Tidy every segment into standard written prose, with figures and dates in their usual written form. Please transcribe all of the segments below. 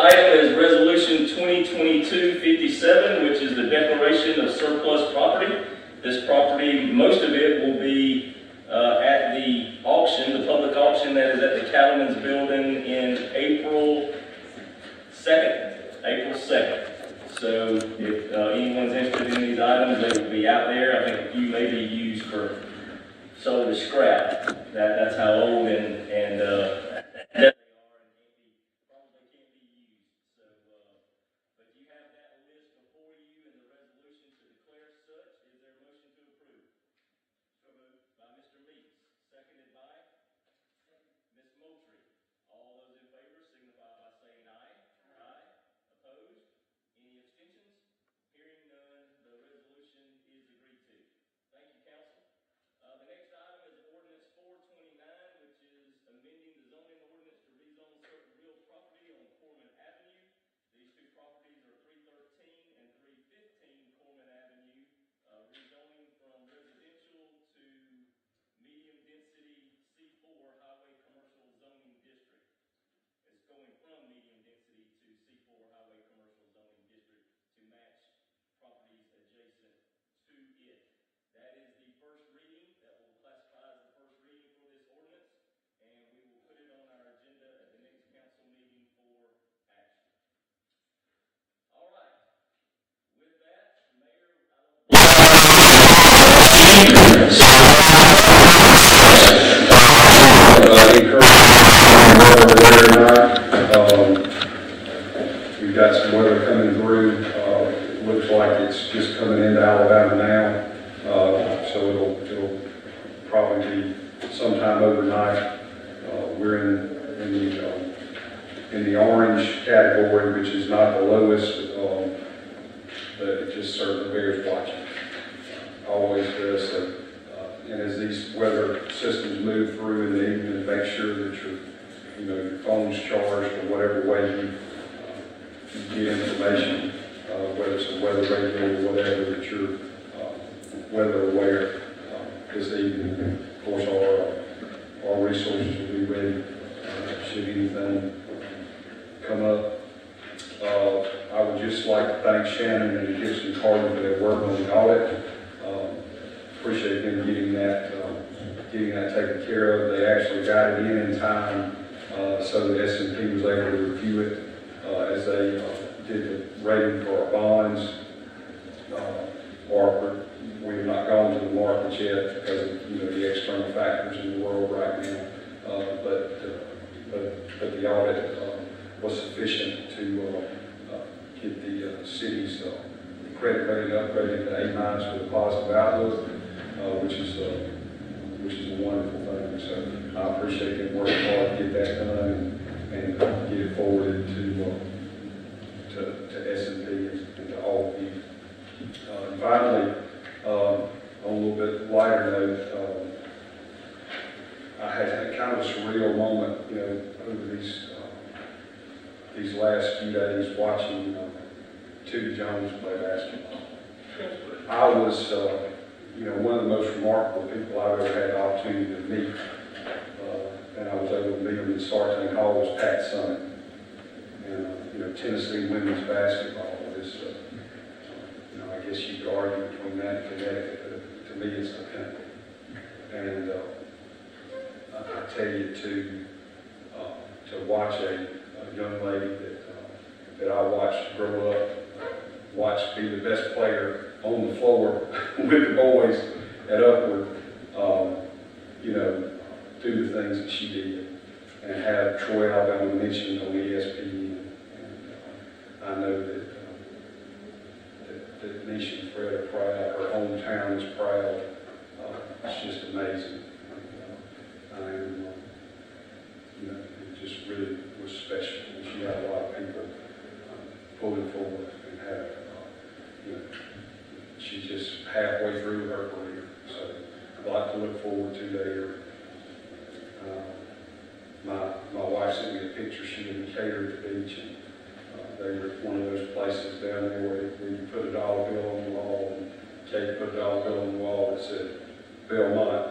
item is Resolution 2022-57, which is the declaration of surplus property. This property, most of it will be at the auction, the public auction that is at the Cattleman's Building in April 2nd. So if anyone's interested in these items, they will be out there. I think a few may be used for sold as scrap. That's how old and they are, and probably can't be used. So, but you have that list before you and the resolution to declare such. Is there a motion to approve? So moved by Mr. Meeks, seconded by Ms. Moultrie. All those in favor signify by saying aye. Aye. Opposed? Any abstentions? Hearing none, the resolution is agreed to. Thank you, council. The next item is ordinance 429, which is amending the zoning ordinance to rezone certain real property on Corman Avenue. These two properties are 313 and 315 Corman Avenue, rezoning from residential to medium density C4 highway commercial zoning district. It's going from medium density to C4 highway commercial zoning district to match properties adjacent to it. That is the first reading. That will classify as the first reading for this ordinance, and we will put it on our agenda at the next council meeting for action. All right. With that, Mayor, we've got some weather coming through. Looks like it's just coming into Alabama now. So it'll probably be sometime overnight. We're in the orange category, which is not the lowest, but it just certainly bears watching. Always does. So, and as these weather systems move through in the evening, make sure that your phone's charged or whatever way you get information, whether it's a weather radio or whatever, that you're weather aware this evening. Of course, our resources will be ready should anything come up. I would just like to thank Shannon and Gibson Carter for their work on the audit. Appreciate them getting that taken care of. They actually got it in time so that S&P was able to review it as they did the rating for our bonds. We have not gone to the market yet because of the external factors in the world right now. But the audit was sufficient to get the city's credit rating upgraded to A- with a positive outlook, which is a wonderful thing. So I appreciate them working hard to get that done and get it forwarded to S&P and to all of you. Finally, on a little bit lighter note, I had kind of a surreal moment, over these last few days watching Tootie Jones play basketball. I was, one of the most remarkable people I've ever had the opportunity to meet, and I was able to meet him in Sartain Hall, was Pat Summit. And Tennessee women's basketball is, I guess you could argue between that and Connecticut, but to me it's the pinnacle. And I tell you, to watch a young lady that I watched grow up, watched be the best player on the floor with the boys at Upward, do the things that she did, and have Troy, Alabama mentioned on ESPN. And I know that Nisha and Fred are proud, her hometown is proud. It's just amazing. It just really was special. And she had a lot of people pulling forward and have, she's just halfway through her career. So I'd like to look forward to later. My wife sent me a picture. She didn't cater at the beach, and they were one of those places down there where you put a dollar bill on the wall, and Kate put a dollar bill on the wall that said Belmont,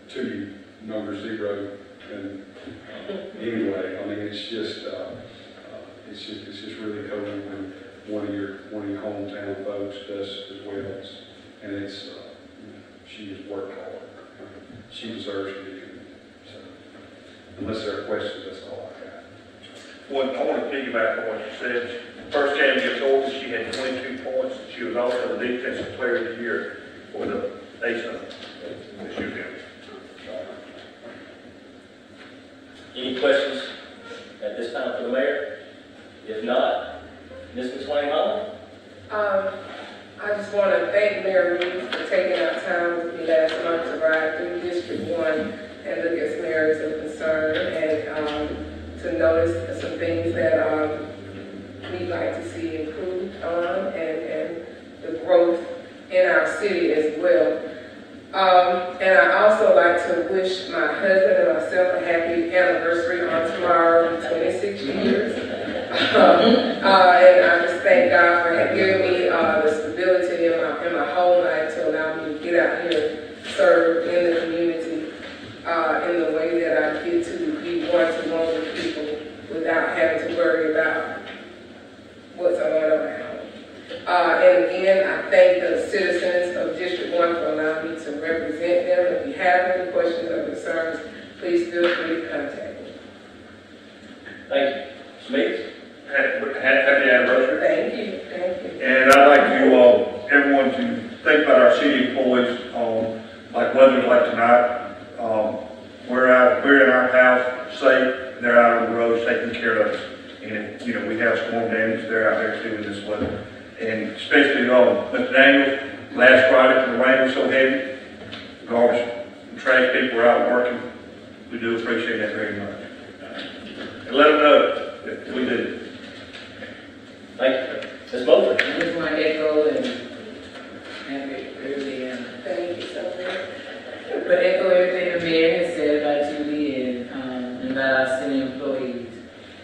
Tootie, number 0. And anyway, I mean, it's it's just really cool when one of your hometown folks does as well. And it's, she has worked hard. She deserves to be commended. So, unless there are questions, that's all I got. Well, I want to piggyback on what you said. First game against Oregon, she had 22 points. She was also the defensive player of the year for the ASUN. She was good. Any questions at this time for the mayor? If not, Ms. McSwain-Holland? I just want to thank Mayor Reed for taking our time with me last month to ride through District 1 and look at some areas of concern and to notice some things that we'd like to see improved on and the growth in our city as well. And I also like to wish my husband and myself a happy anniversary on tomorrow, 26 years. And I just thank God for giving me the stability in my whole life to allow me to get out here and serve in the community in the way that I get to be one-to-one with people without having to worry about what's going around. And again, I thank the citizens of District 1 for allowing me to represent them. If you have any questions or concerns, please feel free to contact me. Thank you. Smith? Happy anniversary. Thank you. Thank you. And I'd like to, everyone to think about our city employees, like weather like tonight. We're in our house safe, and they're out on the roads taking care of us. And if, we have storm damage, they're out there too in this weather. And especially, Mr. Daniels, last Friday, the rain was so heavy, garbage and trash people were out working. We do appreciate that very much. And let them know that we do. Thank you. Ms. Bowler? I just want to echo and happy birthday and Thank you so much. but echo everything the mayor has said about you and about our city employees.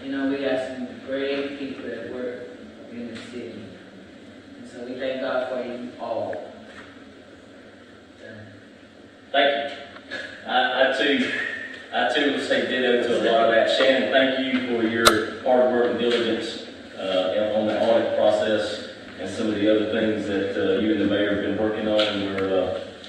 We got some great people that work in the city. And so we thank God for you all. Thank you. I too will say ditto to a lot of that. Shannon, thank you for your hard work and diligence on the audit process and some of the other things that you and the mayor have been working on. And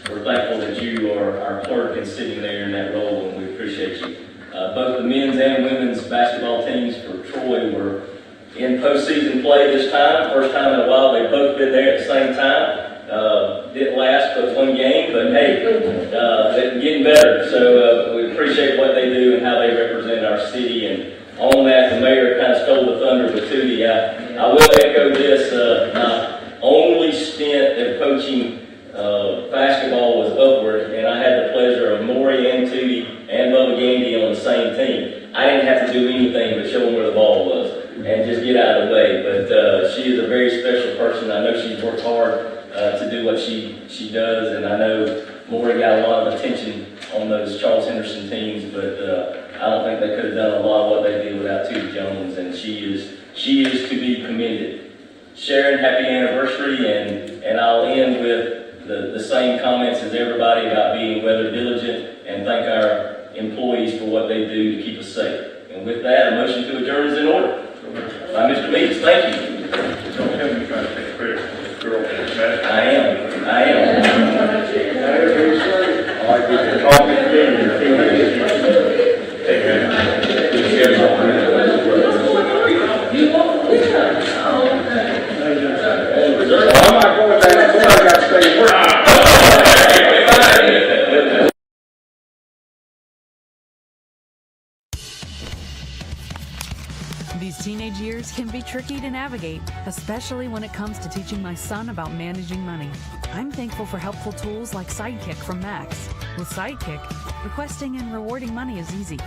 we're thankful that you are our clerk and sitting there in that role, and we appreciate you. Both the men's and women's basketball teams for Troy were in postseason play this time. First time in a while they've both been there at the same time. Didn't last but one game, but hey, they're getting better. So we appreciate what they do and how they represent our city. And on that, the mayor kind of stole the thunder with Tootie. I will echo this. My only stint of coaching basketball was upward, and I had the pleasure of Maury and Tootie and Bubba Gandy on the same team. I didn't have to do anything but show them where the ball was and just get out of the way. But she is a very special person. I know she's worked hard to do what she does, and I know Maury got a lot of attention on those Charles Henderson teams, but I don't think they could have done a lot of what they did without Tootie Jones, and she is to be commended. Sharon, happy anniversary, and I'll end with the same comments as everybody about being weather diligent, and thank our employees for what they do to keep us safe. And with that, a motion to adjourn is in order. By Mr. Meeks, thank you. Don't tell me you're trying to take credit for this girl. I am. I like to talk I'm not going down, somebody got to stay working. These teenage years can be tricky to navigate, especially when it comes to teaching my son about managing money. I'm thankful for helpful tools like Sidekick from Max. With Sidekick, requesting and rewarding money is easy.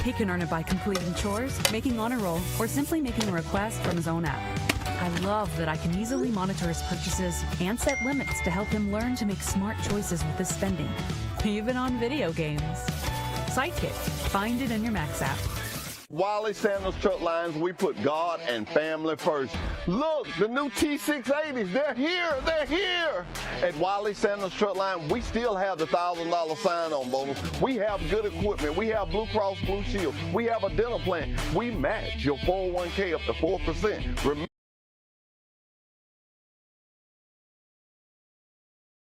He can earn it by completing chores, making honor roll, or simply making a request from his own app. I love that I can easily monitor his purchases and set limits to help him learn to make smart choices with his spending, even on video games. Sidekick, find it in your Max app. Wiley Sanders Truck Lines, we put God and family first. Look, the new T680s, they're here. At Wiley Sanders Truck Line, we still have the $1,000 sign-on bonus. We have good equipment. We have Blue Cross Blue Shield. We have a dental plan. We match your 401k up to 4%.